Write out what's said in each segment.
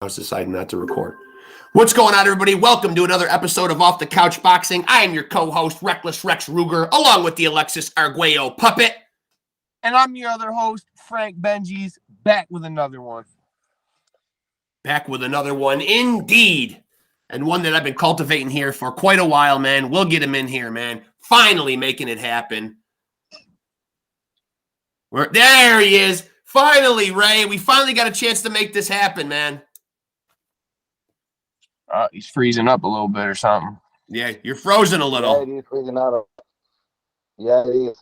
I was deciding not to record. What's going on, everybody? Welcome to another episode of Off the Couch Boxing. I am your co-host, Reckless Rex Ruger, along with the Alexis Arguello Puppet. And I'm your other host, Frank Benji's, back with another one. Back with another one, indeed. And one that I've been cultivating here for quite a while, man. We'll get him in here, man. Finally making it happen. There he is. Finally, Ray. We finally got a chance to make this happen, man. He's freezing up a little bit or something. Yeah, you're frozen a little. Yeah, it is freezing out. Yeah, it is.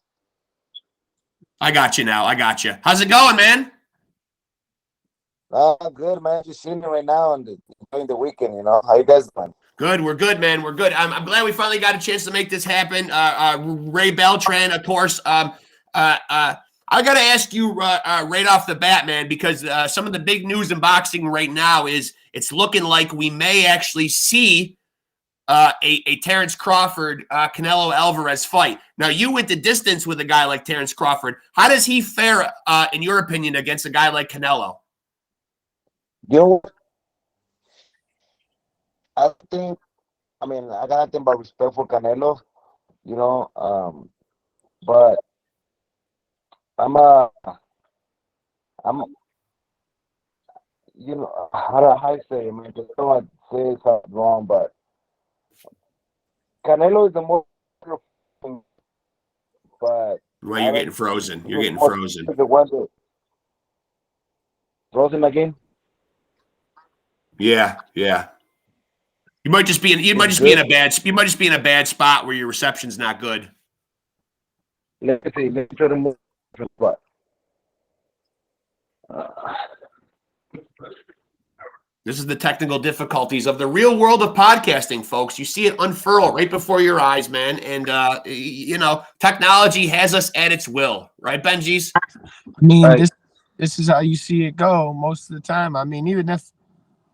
I got you now. I got you. How's it going, man? I'm good, man. Just sitting right now and enjoying the weekend, you know. How you guys doing? Good. We're good, man. We're good. I'm glad we finally got a chance to make this happen. Ray BELTRAN, of course. I got to ask you right off the bat, man, because some of the big news in boxing right now is it's looking like we may actually see a Terrence Crawford, Canelo Alvarez fight. Now, you went the distance with a guy like Terrence Crawford. How does he fare, in your opinion, against a guy like Canelo? You know what? I got nothing but respect for Canelo, you know, but I'm you know, how do I say it, man? Just don't want to say something wrong, but Canelo is the more, but Well, you're getting frozen. You're getting frozen. The one that frozen again. Yeah. You might just be in a bad spot where your reception's not good. Let me try to move. What? This is the technical difficulties of the real world of podcasting, folks. You see it unfurl right before your eyes, man. And, you know, technology has us at its will. Right, Benji's? I mean, this is how you see it go most of the time. I mean, even if,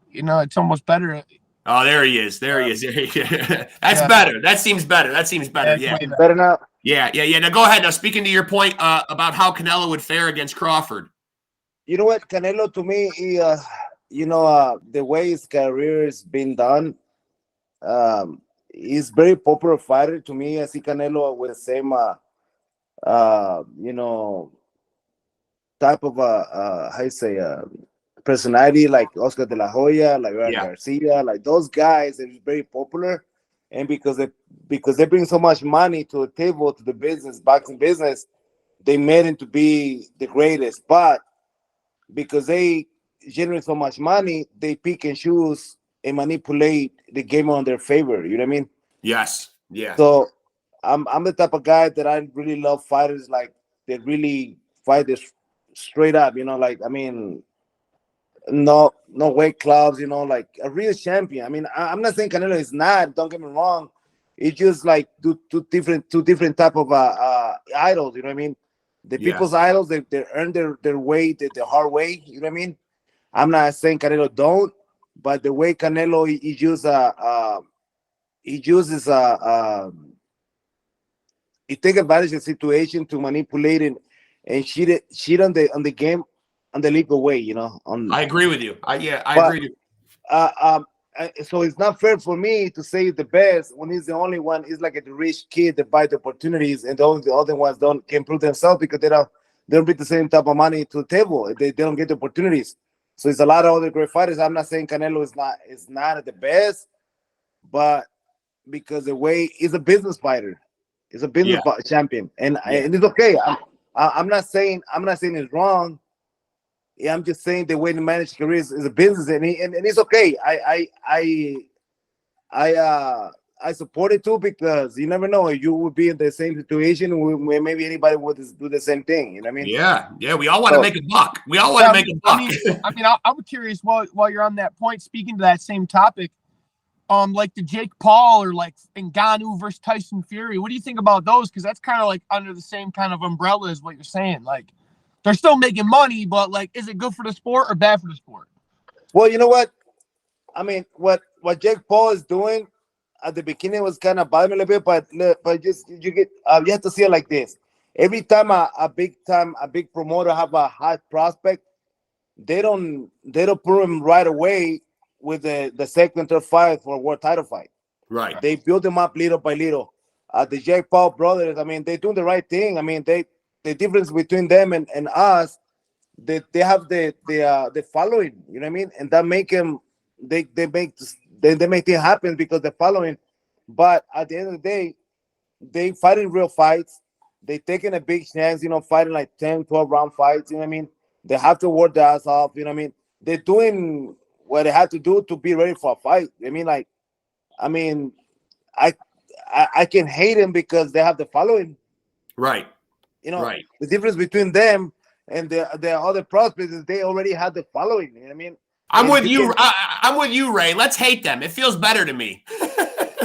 you know, it's almost better. Oh, there he is. That's better. That seems better. Yeah. Better now? Yeah. Now, go ahead. Now, speaking to your point about how Canelo would fare against Crawford. You know what? Canelo, to me, you know, the way his career has been done, he's very popular fighter to me. I see Canelo with the same, you know, type of, how you say, personality like Oscar De La Hoya, like Ryan Garcia, like those guys are very popular. And because they bring so much money to the table, to the business, boxing business, they made him to be the greatest. But because they generate so much money, they pick and choose and manipulate the game on their favor. You know what I mean? Yes. Yeah. So I'm the type of guy that I really love fighters like that really fight this straight up. You know, like I mean, no weight clubs. You know, like a real champion. I mean, I'm not saying Canelo is not. Don't get me wrong. It's just like two different type of idols. You know what I mean? The people's idols, they earn their way the hard way. You know what I mean? I'm not saying Canelo don't, but the way Canelo he take advantage of the situation to manipulate and cheat on the game on the legal way. You know. I agree with you. I agree with you. So it's not fair for me to say the best when he's the only one. He's like a rich kid that buy the opportunities, and the other ones can prove themselves because they don't bring the same type of money to the table. They don't get the opportunities. So it's a lot of other great fighters. I'm not saying Canelo is not the best, but because the way he's a business fighter, he's a business champion, and it's okay. I'm not saying it's wrong. Yeah, I'm just saying the way to manage careers is a business, and it's okay. I support it too because you never know. You would be in the same situation where maybe anybody would do the same thing. You know what I mean? Yeah. We all want to make a buck. I'm curious while you're on that point, speaking to that same topic, like the Jake Paul or like Ngannou versus Tyson Fury. What do you think about those? Because that's kind of like under the same kind of umbrella as what you're saying. Like they're still making money, but like, is it good for the sport or bad for the sport? Well, you know what? I mean, what Jake Paul is doing at the beginning was kind of bothering me a little bit, but just you have to see it like this. Every time a big promoter have a hot prospect, they don't put him right away with the second or fight for a world title fight. Right. They build them up little by little. The Jake Paul brothers, I mean, they're doing the right thing. I mean, the difference between them and us, they have the following, you know what I mean, and that make them they make things happen because they're following. But at the end of the day, they fighting real fights. They taking a big chance, you know, fighting like 10, 12 round fights, you know what I mean? They have to work their ass off, you know what I mean? They're doing what they have to do to be ready for a fight. I mean, like, I mean, I can hate them because they have the following. Right. You know, right. The difference between them and the other prospects is they already have the following. You know what I mean? I'm with you. I'm with you, Ray. Let's hate them. It feels better to me.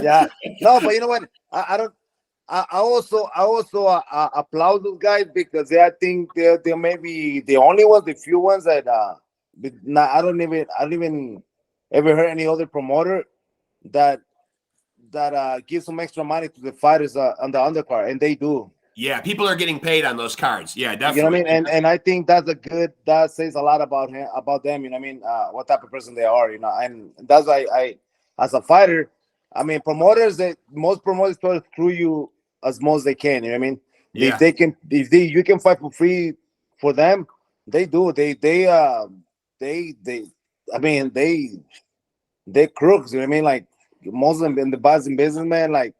Yeah. No, but you know what? I don't. I also applaud those guys because I think they're maybe the only ones, the few ones that I don't even ever heard any other promoter that gives some extra money to the fighters on the undercard, and they do. Yeah, people are getting paid on those cards. Yeah, definitely. You know what I mean? And I think that says a lot about them. You know what I mean? What type of person they are. You know, and that's why I as a fighter, I mean, most promoters try to screw you as much as they can. You know what I mean? Yeah. You can fight for free for them, they do. They I mean, they crooks. You know what I mean? Like most of them in the boxing business, man. Like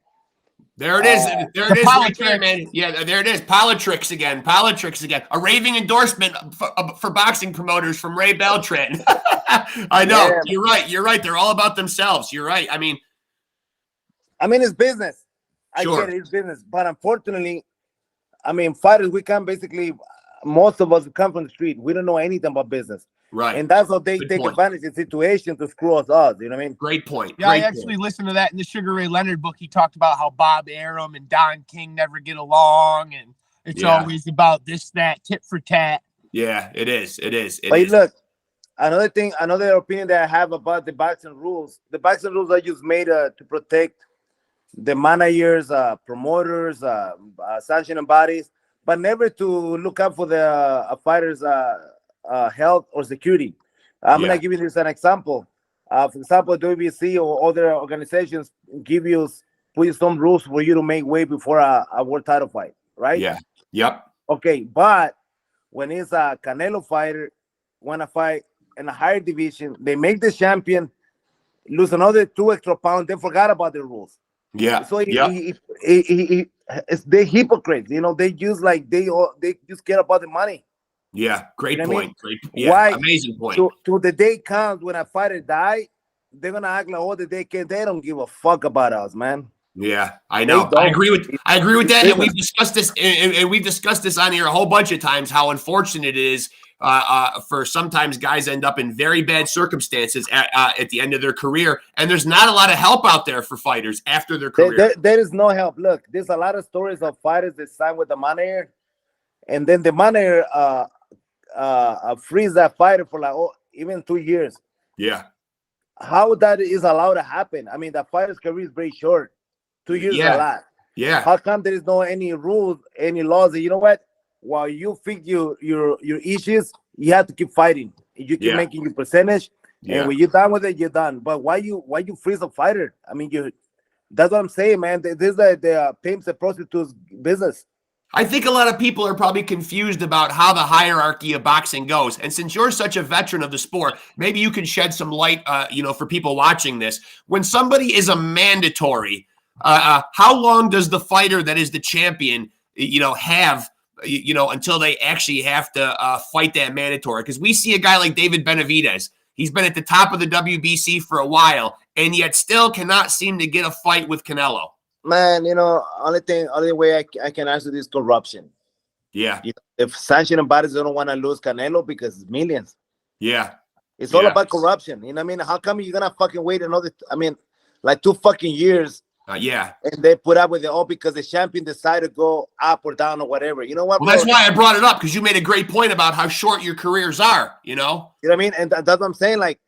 there it is. There it is right there, man. Yeah, there it is. Politics again. Politics again. A raving endorsement for boxing promoters from Ray Beltran. I know. Yeah. You're right. You're right. They're all about themselves. You're right. I mean, it's business. Sure. I get it, it's business. But unfortunately, I mean, fighters, we come basically, most of us come from the street. We don't know anything about business. Right. And that's how they take advantage of the situation to screw us up. You know what I mean? Great point. Yeah, I actually listened to that in the Sugar Ray Leonard book. He talked about how Bob Arum and Don King never get along, and it's always about this, that, tit for tat. Yeah, it is. It is. But look, another opinion that I have about the boxing rules are just made to protect the managers, promoters, sanctioning bodies, but never to look out for the fighters' health or security. I'm gonna give you this an example. For example, WBC or other organizations put you some rules for you to make way before a world title fight, right? Yeah. Yep. Okay, but when it's a Canelo fighter want to fight in a higher division, they make the champion lose another 2 extra pounds. They forgot about the rules. Yeah. So they hypocrites. You know, they just care about the money. Yeah, great you know point. I mean? Yeah, why, amazing point. To the day comes when a fighter die, they're gonna act like they don't give a fuck about us, man. Yeah, I know. I agree with that. And we've discussed this, and we've discussed this on here a whole bunch of times. How unfortunate it is for sometimes guys end up in very bad circumstances at the end of their career, and there's not a lot of help out there for fighters after their career. There is no help. Look, there's a lot of stories of fighters that sign with the manager, and then the manager freeze that fighter for like even 2 years. Yeah. How that is allowed to happen? I mean, the fighter's career is very short. 2 years is a lot. Yeah. How come there is no any rules, any laws that, you know what? While you fix your issues, you have to keep fighting. You keep making your percentage, and when you're done with it, you're done. But why you freeze a fighter? I mean, that's what I'm saying, man. This is the pimps and prostitutes business. I think a lot of people are probably confused about how the hierarchy of boxing goes. And since you're such a veteran of the sport, maybe you can shed some light, for people watching this. When somebody is a mandatory, how long does the fighter that is the champion, have, until they actually have to fight that mandatory? Because we see a guy like David Benavidez. He's been at the top of the WBC for a while, and yet still cannot seem to get a fight with Canelo. Man, only way I can answer this corruption. Yeah. If sanctioning bodies don't want to lose Canelo because it's millions. Yeah. It's all about corruption. You know what I mean? How come you're gonna fucking wait another? Like 2 fucking years. Yeah. And they put up with it all because the champion decided to go up or down or whatever. You know what? Well, that's why I brought it up, because you made a great point about how short your careers are. You know what I mean? And that's what I'm saying. Like,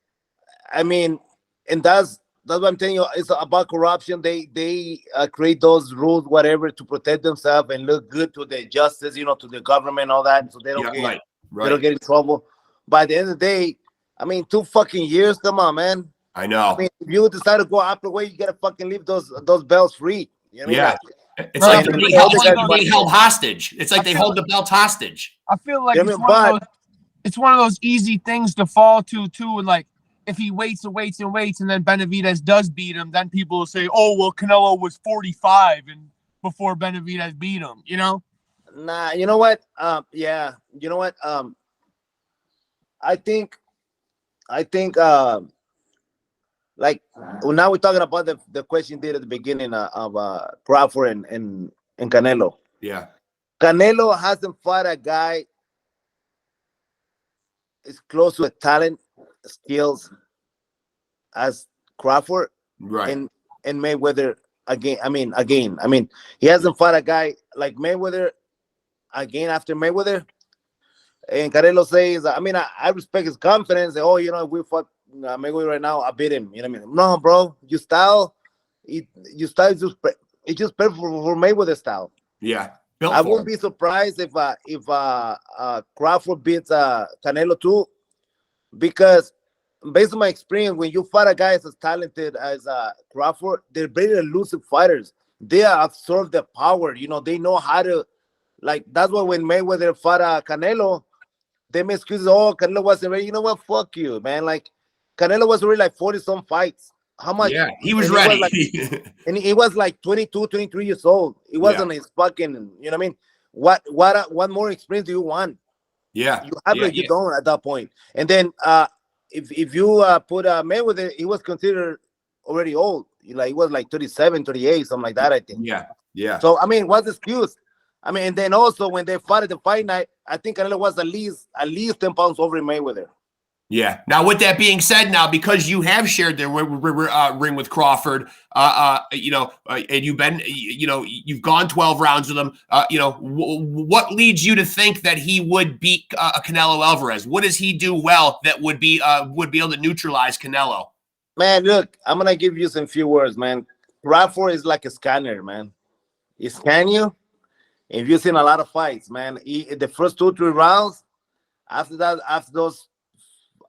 and that's what I'm telling you. It's about corruption. They create those rules, whatever, to protect themselves and look good to the justice, to the government, all that, so they don't they don't get in trouble. By the end of the day, I mean, 2 fucking years. Come on, man. I know. I mean, if you decide to go after way, you gotta fucking leave those belts free. You know what I mean? Yeah. Like, It's like and they're being all held, the it's like guys they're being fight- held hostage. It's like I they feel hold the belt hostage. I feel like You know it's what I one mean? of those. It's one of those easy things to fall to too, and like if he waits and waits and waits, and then Benavidez does beat him, then people will say, "Oh, well, Canelo was 45 and before Benavidez beat him," you know? Nah, you know what? Yeah, you know what? I think, like now we're talking about the question did at the beginning of Crawford and Canelo. Yeah. Canelo hasn't fought a guy as close to the talent, skills as Crawford Right. and Mayweather again. I mean, he hasn't fought a guy like Mayweather again after Mayweather. And Canelo says, I mean, I respect his confidence. Oh, you know, if we fought Mayweather right now, I beat him. You know what I mean? No, bro, your style, it's just perfect for Mayweather style. Yeah. Built I for wouldn't him. be surprised if Crawford beats Canelo too, because based on my experience, when you fight a guy as talented as Crawford, they're very elusive fighters. They absorb the power. You know, they know how to, like, that's why when Mayweather fought Canelo, they made excuses. Oh, Canelo wasn't ready. You know what? Fuck you, man. Like, Canelo was already like 40 some fights. How much? Yeah, he was And ready. and he was like 22, 23 years old. He wasn't his fucking, you know what I mean? What more experience do you want? Yeah. You have Yeah, it, you don't at that point. And then if you put Mayweather, he was considered already old. Like he was like 37, 38, something like that, I think. Yeah. Yeah. So I mean, what's the excuse? I mean, and then also when they fought at the fight night, I think Canelo was at least 10 pounds over Mayweather. Yeah. Now, with that being said, now because you have shared the ring with Crawford, and you've been, you've gone 12 rounds with him. What leads you to think that he would beat Canelo Alvarez? What does he do well that would be able to neutralize Canelo? Man, look, I'm gonna give you some few words, man. Crawford is like a scanner, man. He scan you. If you've seen a lot of fights, man, the first 2-3 rounds, after those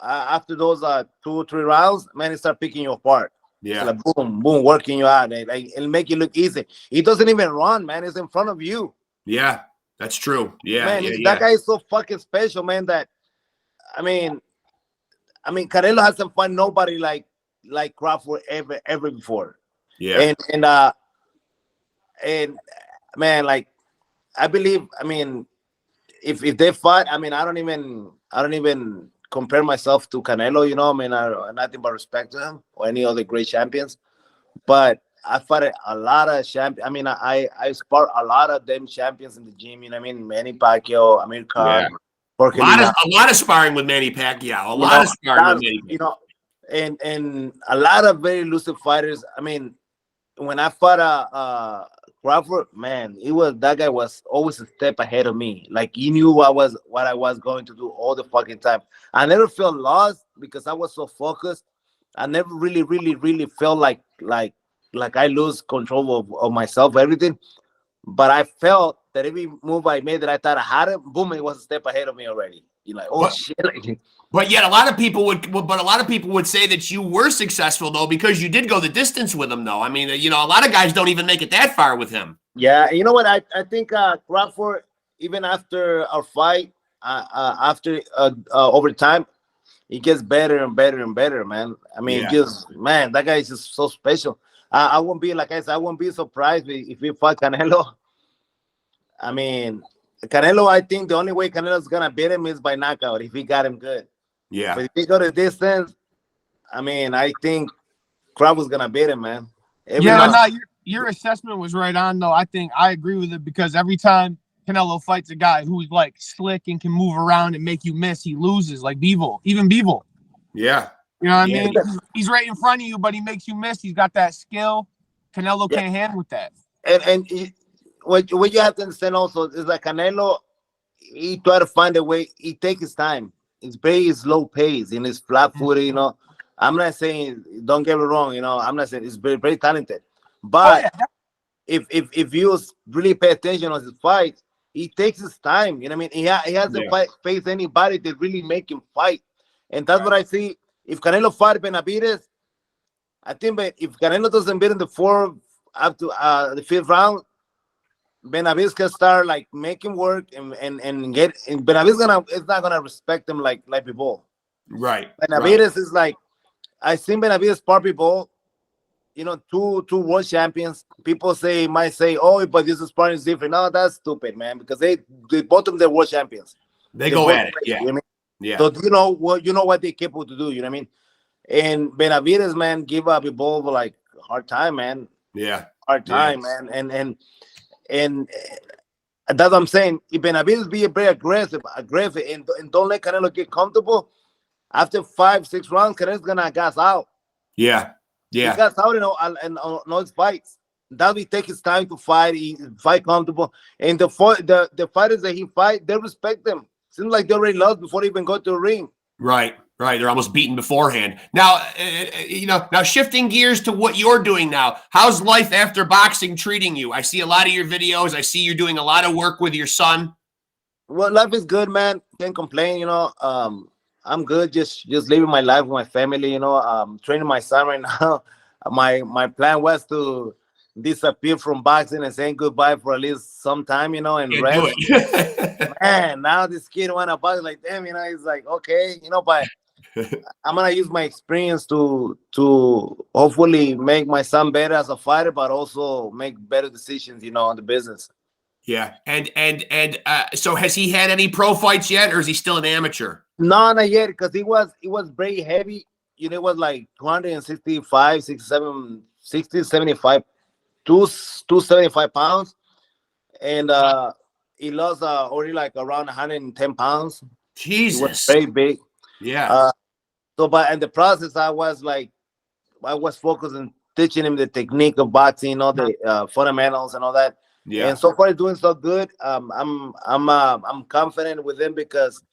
2-3 rounds, man, he start picking you apart. Yeah. It's like boom, boom, working you out. It'll make you look easy. He doesn't even run, man. He's in front of you. Yeah, that's true. Yeah, man, that guy is so fucking special, man. That I mean, Canelo hasn't fought nobody like Crawford ever before. Yeah. And man, like I believe, I mean, if they fought, I mean, I don't even compare myself to Canelo, you know. I mean, I nothing but respect to him or any other great champions. But I fought a lot of champions. I mean, I sparred a lot of them champions in the gym. You know what I mean? Manny Pacquiao, Amir Khan, a lot of sparring with Manny Pacquiao. A lot of sparring with Manny Pacquiao. You know, and a lot of very elusive fighters. I mean, when I fought Crawford, man, that guy was always a step ahead of me. Like he knew what I was going to do all the fucking time. I never felt lost because I was so focused. I never really felt like I lose control of myself, everything. But I felt that every move I made that I thought I had it, boom, it was a step ahead of me already. You're like, oh shit. But yet a lot of people would say that you were successful though, because you did go the distance with him though. I mean, a lot of guys don't even make it that far with him. Yeah, you know what? I think Crawford, even after our fight, after over time, he gets better and better and better, man. I mean, that guy is just so special. I won't be, like I said, I won't be surprised if we fight Canelo. I mean, Canelo, I think the only way Canelo's gonna beat him is by knockout if he got him good. Yeah. But if he go the distance, I mean, I think Crawford's gonna beat him, man. Your assessment was right on, though. I think I agree with it because every time Canelo fights a guy who's like slick and can move around and make you miss, he loses. Like Bivol, even Bivol. Yeah. You know what I mean? He's right in front of you, but he makes you miss. He's got that skill. Canelo can't handle with that. And what you have to understand also is that Canelo, he try to find a way. He take his time. It's very slow pace in his flat footed. You know, I'm not saying, don't get me wrong. You know, I'm not saying it's very very talented. But if you really pay attention on his fights, he takes his time. You know what I mean? He hasn't faced anybody that really make him fight. And that's what I see. If Canelo fight Benavidez, I think if Canelo doesn't beat in the fourth up to the fifth round, Benavidez can start like making work and get. And Benavidez is not gonna respect him like before. Right. Benavidez is like, I seen Benavidez spar people. You know, two world champions. People might say, oh, but this sparring is different. No, that's stupid, man, because they both of them, they're world champions. They go at it. You know what I mean? Yeah. So you know what they're capable to do. You know what I mean? And Benavidez, man, give up Bivol like hard time, man. Yeah. Hard time, man. And that's what I'm saying. If Benavidez be very aggressive, and don't let Canelo get comfortable, after 5-6 rounds, Canelo's gonna gas out. Yeah. Yeah. He gas out, and on his fights. That will take his time to fight. He fight comfortable. And the fighters that he fight, they respect them. Seems like they already lost before they even go to the ring. Right. They're almost beaten beforehand. Now, now shifting gears to what you're doing now. How's life after boxing treating you? I see a lot of your videos. I see you're doing a lot of work with your son. Well, life is good, man. Can't complain. You know, I'm good. Just living my life with my family. You know, I'm training my son right now. My plan was to disappear from boxing and saying goodbye for at least some time. You know, and rest. Man, now this kid wanna box, like, damn, you know, he's like, okay, you know, but I'm gonna use my experience to hopefully make my son better as a fighter, but also make better decisions, you know, on the business. Yeah, and so has he had any pro fights yet, or is he still an amateur? No, not yet, because he was very heavy. You know, it was like 265, 67, 60, 75, 275 pounds, and he lost already like around 110 pounds. Jesus, he was very big. Yeah. So, but in the process, I was focused on teaching him the technique of boxing, all the fundamentals and all that. Yeah. And so far, he's doing so good. I'm confident with him because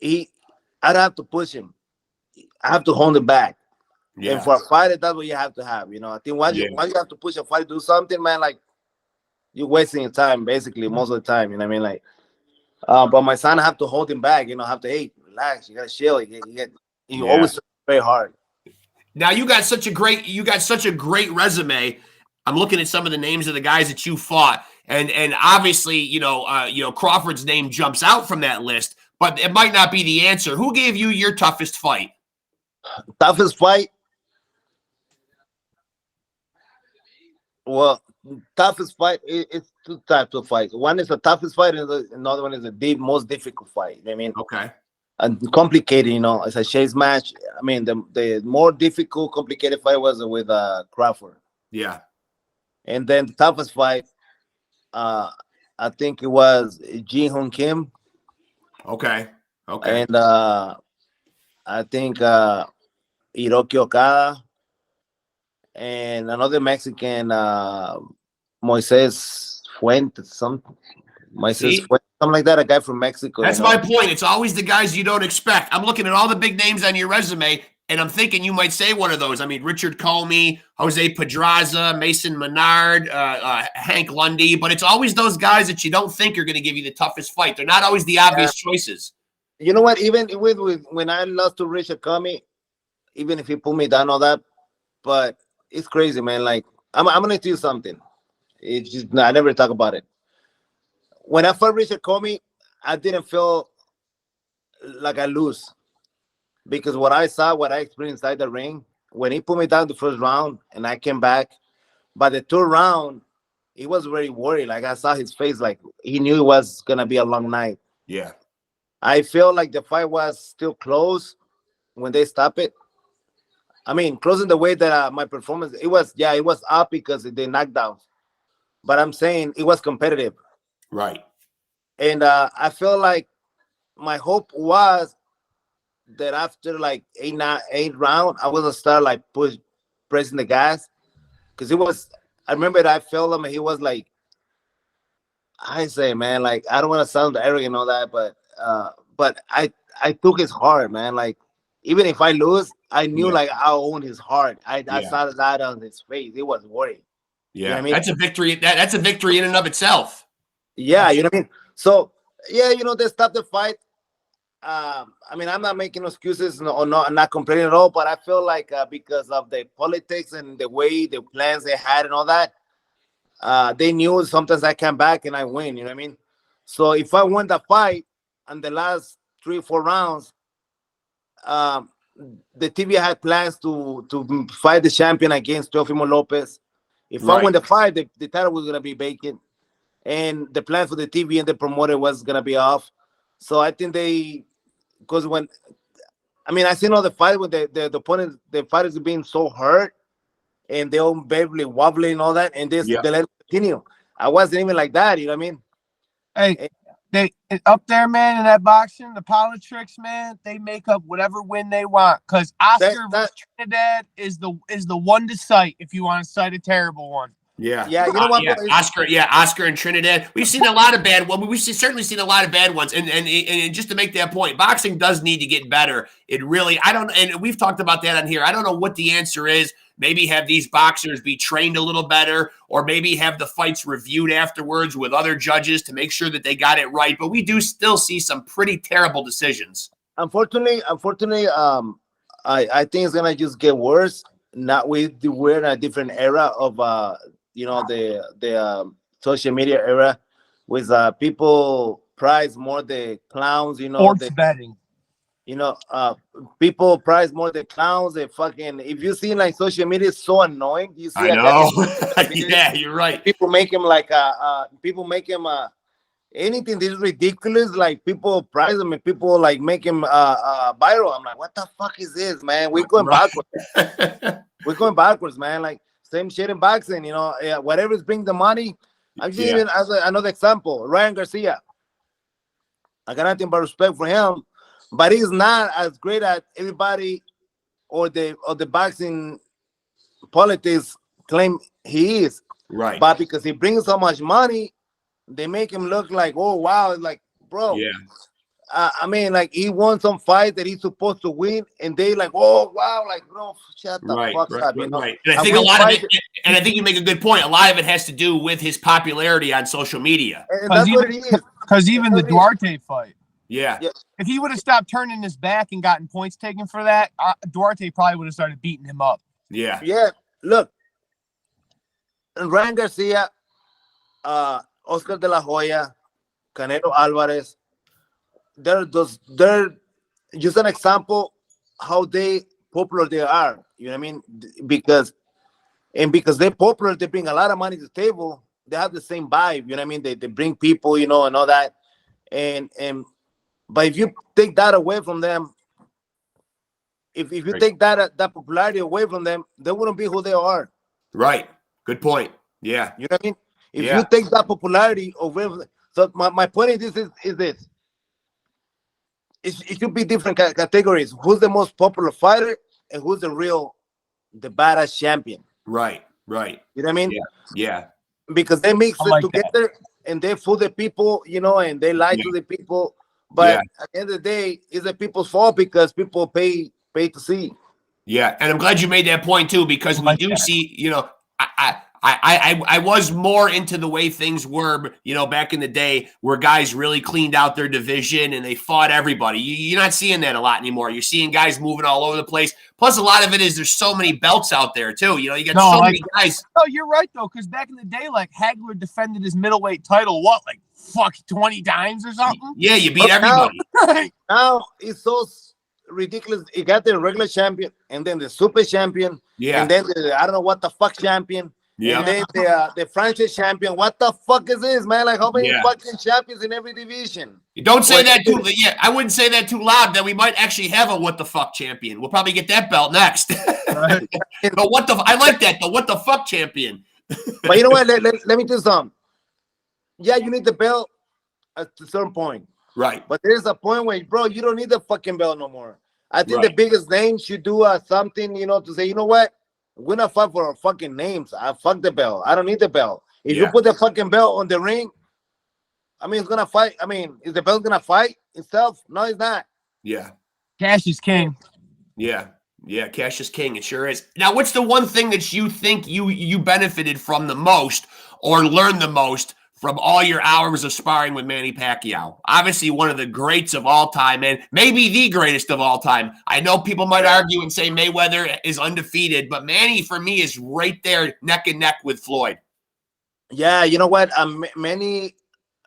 I don't have to push him. I have to hold him back. Yeah. And for a fighter, that's what you have to have. You know, I think once you have to push a fighter to do something, man, like you're wasting your time basically most of the time. You know what I mean? Like, but my son, I have to hold him back. You know, have to relax. You gotta chill. You always very hard. Now you got such a great resume. I'm looking at some of the names of the guys that you fought, and obviously, Crawford's name jumps out from that list, but it might not be the answer. Who gave you your toughest fight? Toughest fight? Well, toughest fight, it's two types of fights. One is the toughest fight, and another one is the most difficult fight. You know what I mean? Okay. And complicated, you know, it's a chase match. I mean, the more difficult, complicated fight was with Crawford. Yeah. And then the toughest fight, I think it was Ji-Hoon Kim. Okay. Okay. And I think Hiroki Okada. And another Mexican, Moises Fuentes, something like that, a guy from Mexico. That's my point. It's always the guys you don't expect. I'm looking at all the big names on your resume, and I'm thinking you might say one of those. I mean, Richard Comey, Jose Pedraza, Mason Menard, Hank Lundy, but it's always those guys that you don't think are going to give you the toughest fight. They're not always the obvious choices. You know what? Even with when I lost to Richard Comey, even if he pulled me down, all that, but it's crazy, man. Like, I'm gonna tell you something. It's just I never talk about it. When I fought Richard Comey, I didn't feel like I lose because what I experienced inside the ring, when he put me down the first round and I came back, by the third round, he was very worried. Like I saw his face, like he knew it was gonna be a long night. Yeah. I feel like the fight was still close when they stopped it. I mean, closing the way that my performance, it was up because of the knockdowns. But I'm saying it was competitive. Right. And I feel like my hope was that after like eight round, I was gonna start like pressing the gas. Because I remember that I felt him and he was like, I say, man, like, I don't want to sound arrogant and all that, but I took his heart, man. Like, even if I lose, I knew like I own his heart. I saw that on his face. It was worried. Yeah, you know what I mean? That's a victory. That's a victory in and of itself. Yeah, you know what I mean? So, yeah, they stopped the fight. I mean, I'm not making excuses or not complaining at all, but I feel like because of the politics and the way the plans they had and all that, they knew sometimes I come back and I win, you know what I mean? So if I won the fight and the last 3 or 4 rounds, um, the TV had plans to fight the champion against Teofimo Lopez. If I win the fight, the title was going to be vacant. And the plan for the TV and the promoter was going to be off. So I think because I seen all the fight when the opponent, the fighters being so hurt and they all barely wobbling and all that, and they let it continue. I wasn't even like that, you know what I mean? Hey, they up there, man, in that boxing, the politics, man, they make up whatever win they want. Because Oscar versus Trinidad is the one to cite if you want to cite a terrible one. Yeah, you know what? Oscar and Trinidad. We've seen a lot of bad ones. We've certainly seen a lot of bad ones. And just to make that point, boxing does need to get better. It really, and we've talked about that on here. I don't know what the answer is. Maybe have these boxers be trained a little better, or maybe have the fights reviewed afterwards with other judges to make sure that they got it right. But we do still see some pretty terrible decisions. Unfortunately, I think it's gonna just get worse. We're in a different era of the social media era, with people prize more the clowns, sports betting. People prize more the clowns. They fucking, if you see like social media is so annoying. You see, I know. Yeah, you're right. People make him like anything that is ridiculous. Like people prize them and people like make him viral. I'm like, what the fuck is this, man? We're going backwards. We're going backwards, man. Like same shit in boxing, whatever's bring the money. I'm just even as another example, Ryan Garcia. I got nothing but respect for him, but he's not as great as everybody or the boxing politics claim he is. Right. But because he brings so much money, they make him look like, oh wow, like, bro. Yeah. Like he won some fight that he's supposed to win, and they like, oh wow, like, bro, shut the fuck up, Right. And I think a lot of it, and I think you make a good point. A lot of it has to do with his popularity on social media. And that's what it is. Because even the Duarte fight. Yeah. If he would have stopped turning his back and gotten points taken for that, Duarte probably would have started beating him up. Yeah. Yeah. Look, Ryan Garcia, Oscar de la Hoya, Canelo Alvarez, they're just an example how popular they are. You know what I mean? Because they're popular, they bring a lot of money to the table. They have the same vibe. You know what I mean? They bring people, and all that. But if you take that away from them, if you take that popularity away from them, they wouldn't be who they are. Right. Good point. Yeah. You know what I mean? If you take that popularity away from them, so my point is this. It should be different categories. Who's the most popular fighter and who's the badass champion? Right. You know what I mean? Yeah. Because they mix it together and they fool the people, and they lie to the people. But at the end of the day, it's the people's fault because people pay to see. Yeah, and I'm glad you made that point too, because we do see, I was more into the way things were, back in the day where guys really cleaned out their division and they fought everybody. You're not seeing that a lot anymore. You're seeing guys moving all over the place. Plus, a lot of it is there's so many belts out there too. You got so many guys. No, you're right though, because back in the day, like Hagler defended his middleweight title, 20 times or something? Yeah, you beat everybody. Now it's so ridiculous. You got the regular champion and then the super champion. Yeah. And then I don't know what the fuck champion. Yeah. And then the franchise champion. What the fuck is this, man? Like, how many fucking champions in every division? You don't say that too. Yeah, I wouldn't say that too loud. That we might actually have a what the fuck champion. We'll probably get that belt next. Right. But I like that. The what the fuck champion. But you know what? Let me do something. Yeah, you need the belt at a certain point. Right. But there's a point where, bro, you don't need the fucking belt no more. I think the biggest name should do something, to say, you know what? We're not fight for our fucking names. I fuck the belt. I don't need the belt. If you put the fucking belt on the ring, it's gonna fight. Is the belt gonna fight itself? No, it's not. Yeah. Cash is king. Yeah. Yeah, cash is king. It sure is. Now, what's the one thing that you think you benefited from the most or learned the most from all your hours of sparring with Manny Pacquiao? Obviously, one of the greats of all time, and maybe the greatest of all time. I know people might argue and say Mayweather is undefeated, but Manny, for me, is right there neck and neck with Floyd. Yeah, you know what? Manny,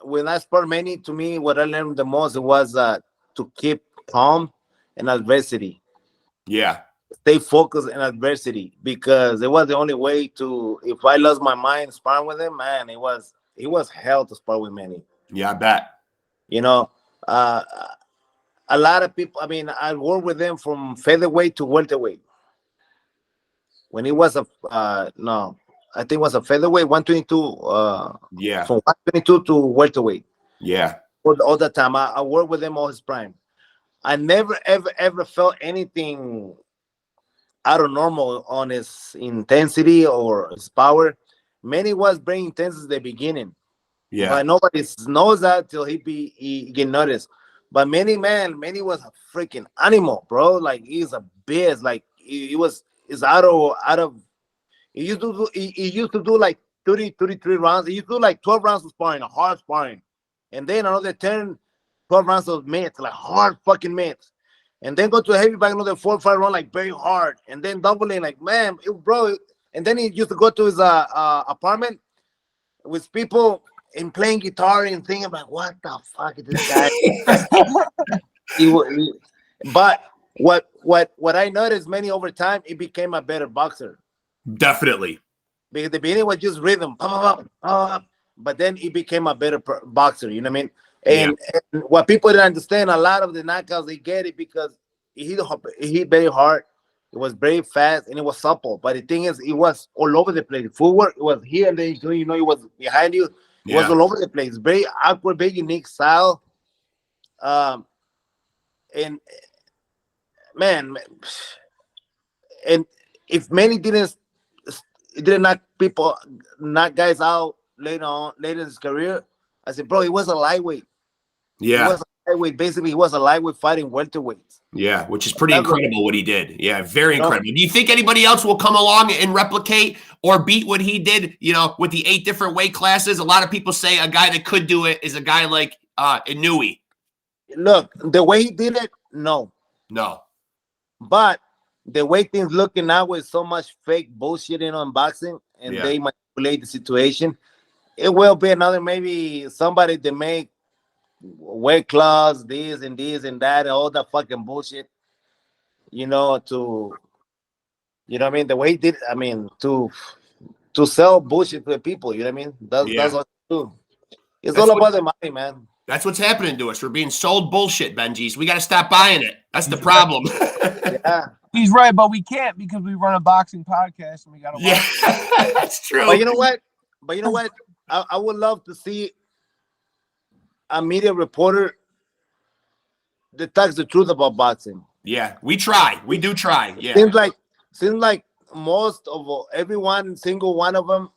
when I spurred Manny, to me, what I learned the most was to keep calm in adversity. Yeah. Stay focused in adversity, because it was the only way to. If I lost my mind sparring with him, man, it was hell to spar with Manny. Yeah, I bet. You know, a lot of people. I mean, I worked with him from featherweight to welterweight. When he was a no, I think it was a featherweight, 122. Yeah. From 122 to welterweight. Yeah. All the time. I worked with him all his prime. I never, ever felt anything out of normal on his intensity or his power. Manny was very intense at the beginning. Yeah. But nobody knows that till he get noticed. But Manny was a freaking animal, bro. Like, he's a beast. Like, he's out of. He used to do like 33 rounds. He used to do like 12 rounds of sparring, hard sparring, and then another 10, 12 rounds of mitts, like hard fucking mitts. And then go to a heavy bag, another 4 or 5 rounds, like very hard. And then doubling, like, man, bro. And then he used to go to his apartment with people and playing guitar and thinking, like, what the fuck is this guy? But what I noticed, Manny, over time, he became a better boxer. Definitely. Because the beginning was just rhythm, but then he became a better boxer. You know what I mean? And what people didn't understand, a lot of the knockouts, they get it because he hit very hard. It was very fast and it was supple. But the thing is, it was all over the place. Footwork, it was here and then, you know, it was behind you. It was all over the place. Very awkward, very unique style. And man, and if Manny didn't knock guys out later in his career, I said, bro, he was a lightweight. Yeah. He was a lightweight. Basically, he was a lightweight fighting welterweights. Yeah, which is pretty incredible what he did. Yeah, very incredible. Do you think anybody else will come along and replicate or beat what he did, you know, with the 8 different weight classes? A lot of people say a guy that could do it is a guy like Inoue. Look, the way he did it, no. But the way things looking now with so much fake bullshitting on boxing and they manipulate the situation, it will be another, maybe somebody to make weight class, this and that, and all that fucking bullshit, you know, to, you know what I mean? The way he did, I mean, to sell bullshit to the people, you know what I mean? That's what they do. It's all about the money, man. That's what's happening to us. We're being sold bullshit, Benjis. We got to stop buying it. That's the problem. Yeah. He's right, but we can't because we run a boxing podcast and we got to watch it. That's true. But you know what? I would love to see a media reporter that talks the truth about boxing. Yeah, we try. We do try. Yeah. Seems like most of everyone, single one of them,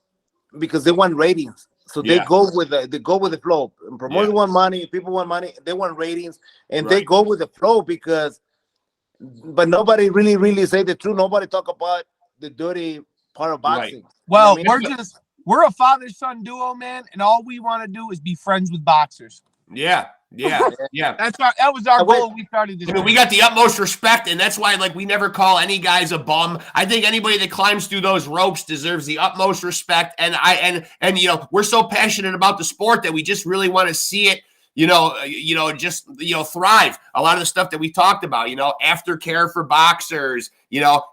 because they want ratings. So they go with the flow. Promoters want money, people want money, they want ratings, and they go with the flow but nobody really say the truth. Nobody talk about the dirty part of boxing. Right. Well, you know what I mean? we're a father-son duo, man, and all we want to do is be friends with boxers. Yeah. That was our goal when we started this. I mean, we got the utmost respect, and that's why, like, we never call any guys a bum. I think anybody that climbs through those ropes deserves the utmost respect. And you know, we're so passionate about the sport that we just really want to see it, thrive. A lot of the stuff that we talked about, aftercare for boxers,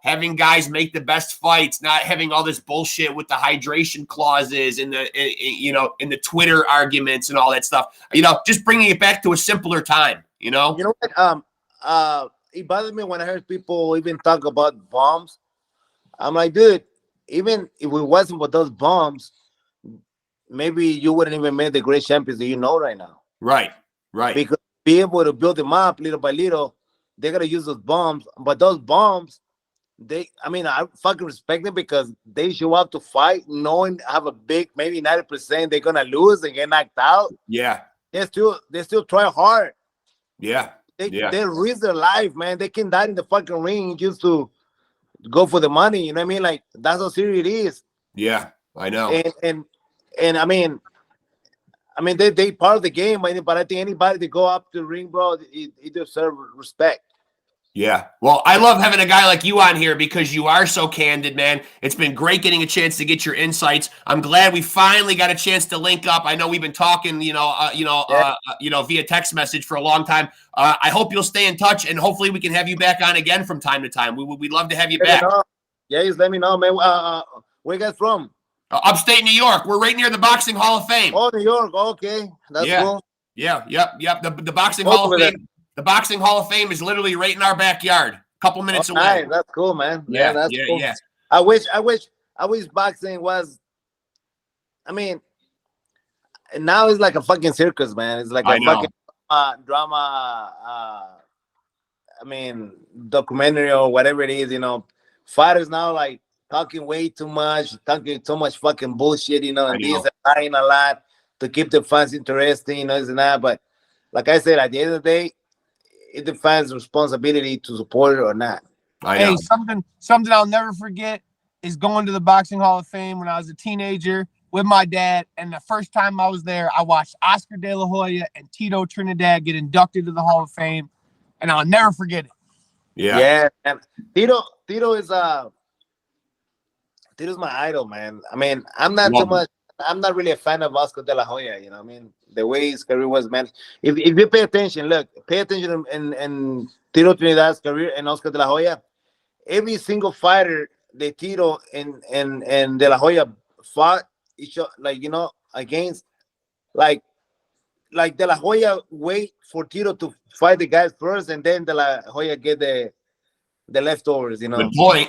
having guys make the best fights, not having all this bullshit with the hydration clauses and in the Twitter arguments and all that stuff, just bringing it back to a simpler time, You know what? It bothered me when I heard people even talk about bombs. I'm like, dude, even if it wasn't for those bombs, maybe you wouldn't even make the great champions that you know right now. Right. Because be able to build them up little by little, they gotta use those bombs. But those bombs, I fucking respect them because they show up to fight knowing have a big, maybe 90% they're gonna lose and get knocked out. Yeah. They still try hard. Yeah. They risk their life, man. They can die in the fucking ring just to go for the money. You know what I mean? Like, that's how serious it is. Yeah, I know. And I mean, I mean, they part of the game, but I think anybody that go up to the ring, bro, it deserves respect. Yeah. Well, I love having a guy like you on here because you are so candid, man. It's been great getting a chance to get your insights. I'm glad we finally got a chance to link up. I know we've been talking, via text message for a long time. I hope you'll stay in touch, and hopefully we can have you back on again from time to time. We'd love to have you back. Yeah, just let me know, man. Where you guys from? Upstate New York. We're right near the Boxing Hall of Fame. Oh, New York. Okay, that's cool. Yeah. Yep. The Boxing Hall of Fame. The Boxing Hall of Fame is literally right in our backyard, a couple minutes away. Nice. That's cool, man. Yeah, that's cool. Yeah. I wish boxing was. I mean, now it's like a fucking circus, man. It's like a fucking drama. I mean, documentary or whatever it is. Fighters now like talking way too much, talking so much fucking bullshit. And this lying a lot to keep the fans interesting. This and that, but like I said, at the end of the day, it the fans' responsibility to support it or not. Hey, something I'll never forget is going to the Boxing Hall of Fame when I was a teenager with my dad. And the first time I was there, I watched Oscar De La Hoya and Tito Trinidad get inducted to the Hall of Fame, and I'll never forget it. Yeah. And Tito is Tito's my idol, man. I mean, I'm not really a fan of Oscar De La Hoya. I mean, the way his career was, man. If you pay attention in Tito Trinidad's career and Oscar De La Hoya, every single fighter that Tito and De La Hoya fought each other, against, like De La Hoya wait for Tito to fight the guys first, and then De La Hoya get the leftovers. Good point.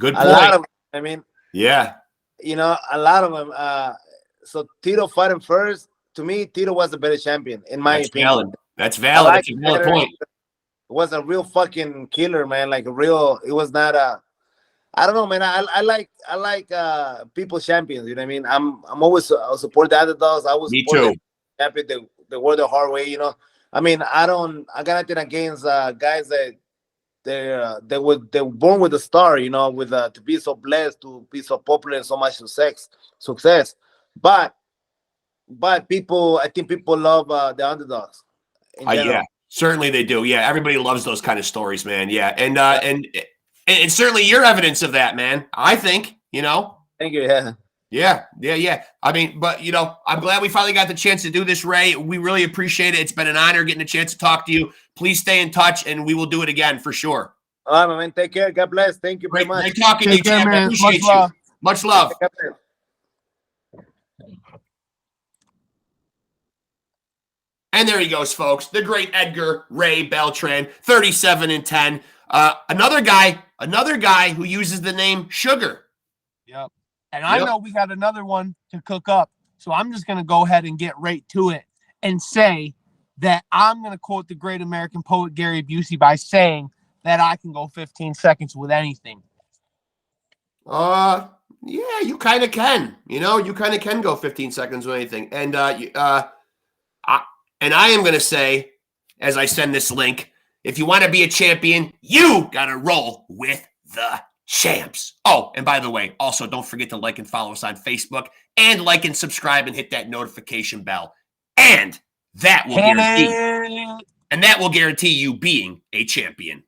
A lot of, I mean, yeah. A lot of them. So Tito fought him first. To me, Tito was the better champion, in my opinion. That's valid. That's a valid point. It was a real fucking killer, man. Like a real. It was not a. I don't know, man. I like people champions. You know what I mean? I'm always I'll support the underdogs. I always support the champion. The word the hard way. I mean, I got nothing against guys that they were born with a star. With to be so blessed, to be so popular and so much success. But I think people love the underdogs. Yeah, certainly they do. Yeah, everybody loves those kind of stories, man. Yeah, and certainly you're evidence of that, man. I think. Thank you. Yeah. I mean, but I'm glad we finally got the chance to do this, Ray. We really appreciate it. It's been an honor getting a chance to talk to you. Please stay in touch, and we will do it again for sure. All right, man. Take care. God bless. Thank you very much. Great talking to you, champ. I appreciate you. Much love. And there he goes, folks. The great Edgar Ray Beltran, 37-10. Another guy who uses the name Sugar. Yep. And I know we got another one to cook up. So I'm just going to go ahead and get right to it and say that I'm going to quote the great American poet Gary Busey by saying that I can go 15 seconds with anything. Yeah, you kind of can. You kind of can go 15 seconds with anything. And I am going to say, as I send this link, if you want to be a champion, you got to roll with the champs. Oh, and by the way, also don't forget to like and follow us on Facebook, and like and subscribe and hit that notification bell. And that will guarantee you being a champion.